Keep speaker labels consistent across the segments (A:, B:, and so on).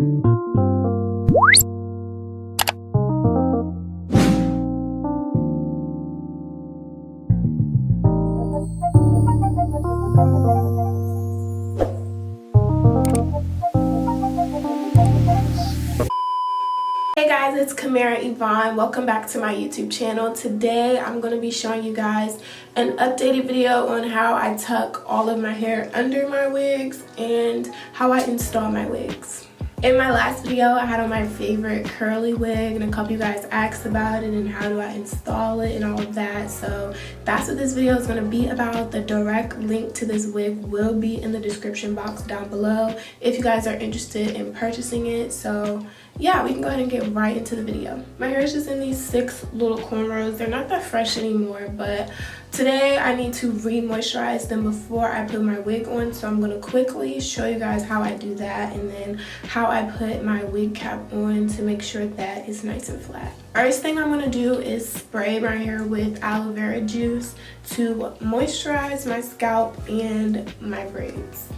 A: Hey guys, it's Kimerayvonne. Welcome back to my YouTube channel. Today I'm going to be showing you guys an updated video on how I tuck all of my hair under my wigs and how I install my wigs. In my last video, I had on my favorite curly wig and a couple of you guys asked about it and how do I install it and all of that. So that's what this video is going to be about. The direct link to this wig will be in the description box down below if you guys are interested in purchasing it. So yeah, we can go ahead and get right into the video. My hair is just in these 6 little cornrows. They're not that fresh anymore, but today I need to re-moisturize them before I put my wig on. So I'm going to quickly show you guys how I do that and then how I put my wig cap on to make sure that it's nice and flat. First thing I'm going to do is spray my hair with aloe vera juice to moisturize my scalp and my braids.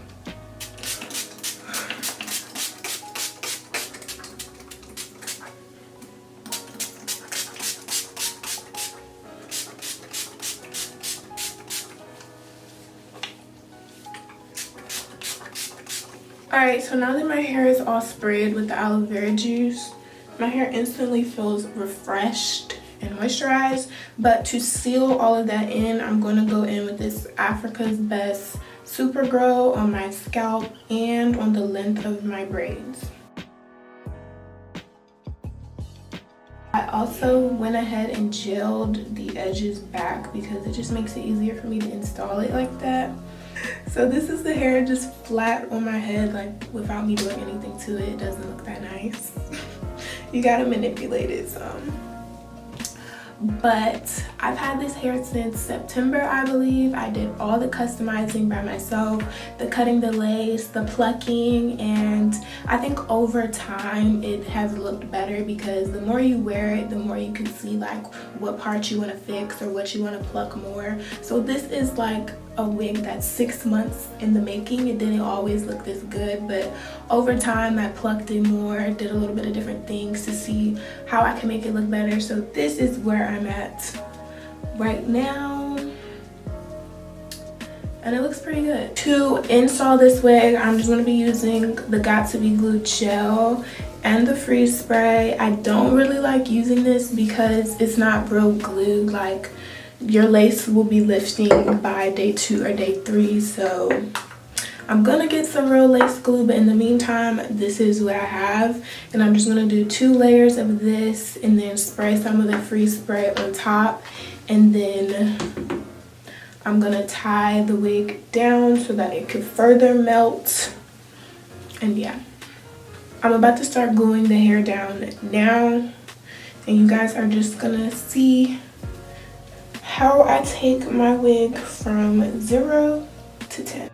A: Alright, so now that my hair is all sprayed with the aloe vera juice, my hair instantly feels refreshed and moisturized. But to seal all of that in, I'm going to go in with this Africa's Best Super Grow on my scalp and on the length of my braids. I also went ahead and gelled the edges back because it just makes it easier for me to install it like that. So this is the hair just flat on my head, like without me doing anything to it. It doesn't look that nice. You gotta manipulate it some. But I've had this hair since September, I believe. I did all the customizing by myself, the cutting the lace, the plucking, and I think over time it has looked better because the more you wear it, the more you can see like what parts you want to fix or what you want to pluck more. So this is like a wig that's 6 months in the making. It didn't always look this good, but over time I plucked it more, did a little bit of different things to see how I can make it look better. So this is where I'm at right now and it looks pretty good. To install this wig, I'm just going to be using the Got To Be Glued gel and the freeze spray. I don't really like using this because it's not real glued. Like your lace will be lifting by day 2 or day 3, so I'm gonna get some real lace glue, but in the meantime this is what I have, and I'm just gonna do 2 layers of this and then spray some of the freeze spray on top, and then I'm gonna tie the wig down so that it could further melt. And yeah, I'm about to start gluing the hair down now, and you guys are just gonna see how I take my wig from 0 to 10.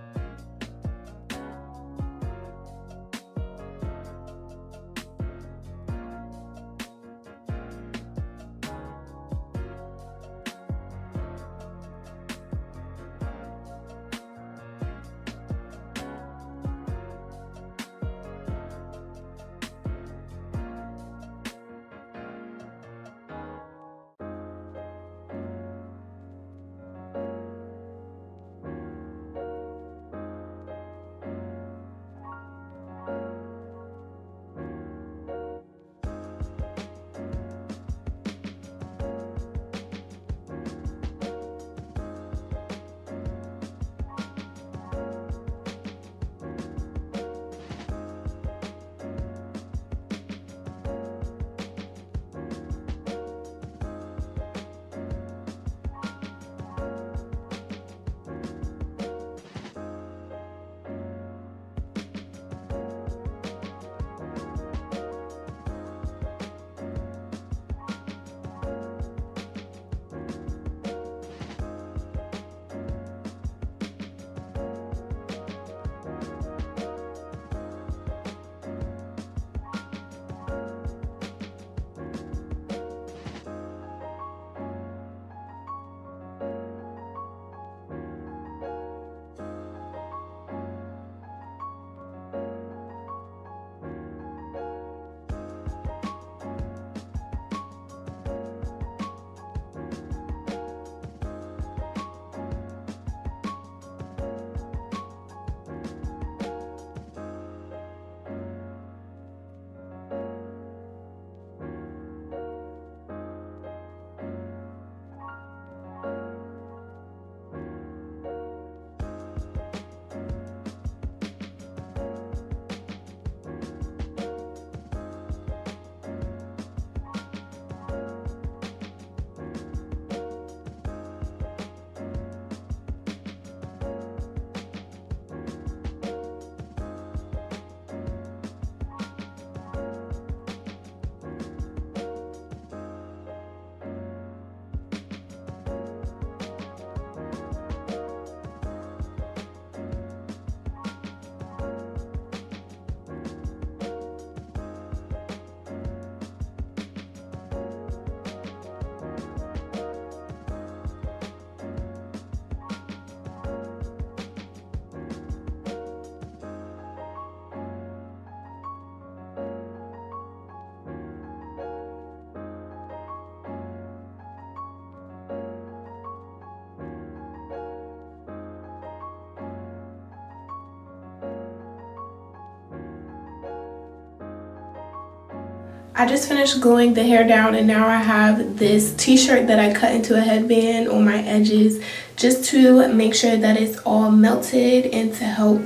A: I just finished gluing the hair down, and now I have this t-shirt that I cut into a headband on my edges just to make sure that it's all melted and to help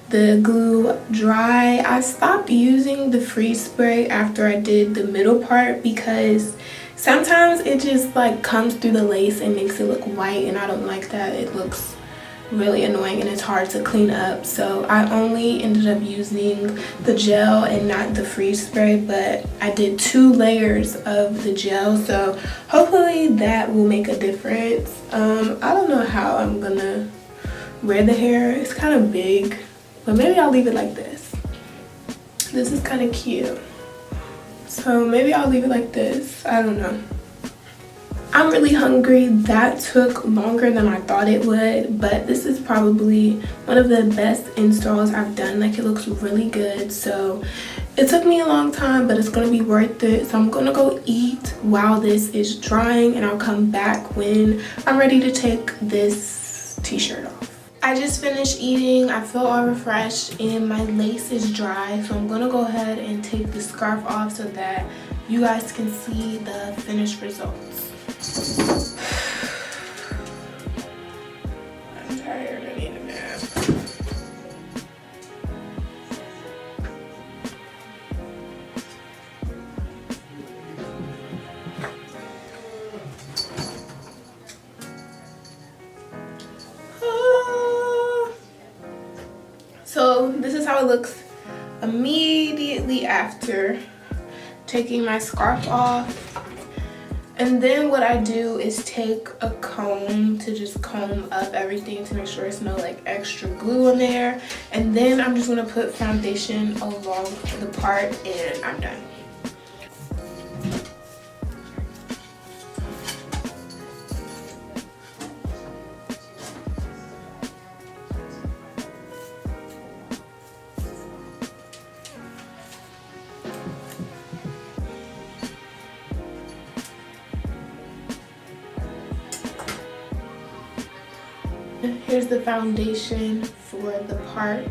A: the glue dry. I stopped using the freeze spray after I did the middle part because sometimes it just like comes through the lace and makes it look white, and I don't like that. It looks really annoying and it's hard to clean up. So I only ended up using the gel and not the freeze spray, but I did 2 layers of the gel, so hopefully that will make a difference. I don't know how I'm gonna wear the hair. It's kind of big, but maybe I'll leave it like this. This is kind of cute, so maybe I'll leave it like this. I don't know. I'm really hungry. That took longer than I thought it would, but this is probably one of the best installs I've done. Like, it looks really good. So it took me a long time, but it's gonna be worth it. So I'm gonna go eat while this is drying, and I'll come back when I'm ready to take this t-shirt off. I just finished eating. I feel all refreshed and my lace is dry, so I'm gonna go ahead and take the scarf off so that you guys can see the finished results. I'm tired. I need a nap. So this is how it looks immediately after taking my scarf off. And then what I do is take a comb to just comb up everything to make sure there's no like extra glue in there. And then I'm just gonna put foundation along the part and I'm done. Here's the foundation for the part.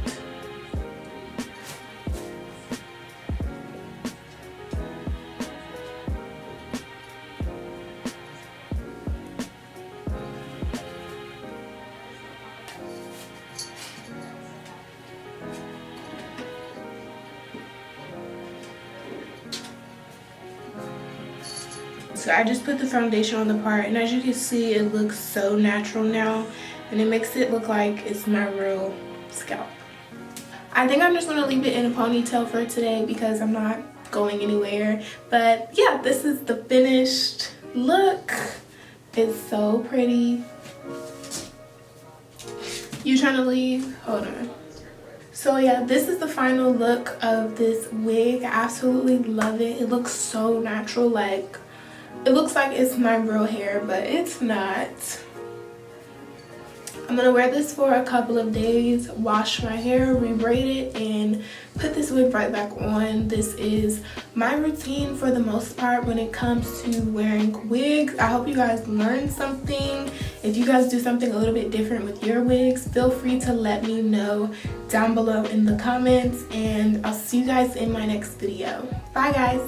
A: So I just put the foundation on the part, and as you can see, it looks so natural now. And it makes it look like it's my real scalp. I think I'm just gonna leave it in a ponytail for today because I'm not going anywhere. But yeah, this is the finished look. It's so pretty. You trying to leave? Hold on. So yeah, this is the final look of this wig. I absolutely love it. It looks so natural. Like, it looks like it's my real hair, but it's not. I'm gonna wear this for a couple of days, wash my hair, re-braid it, and put this wig right back on. This is my routine for the most part when it comes to wearing wigs. I hope you guys learned something. If you guys do something a little bit different with your wigs, feel free to let me know down below in the comments, and I'll see you guys in my next video. Bye guys.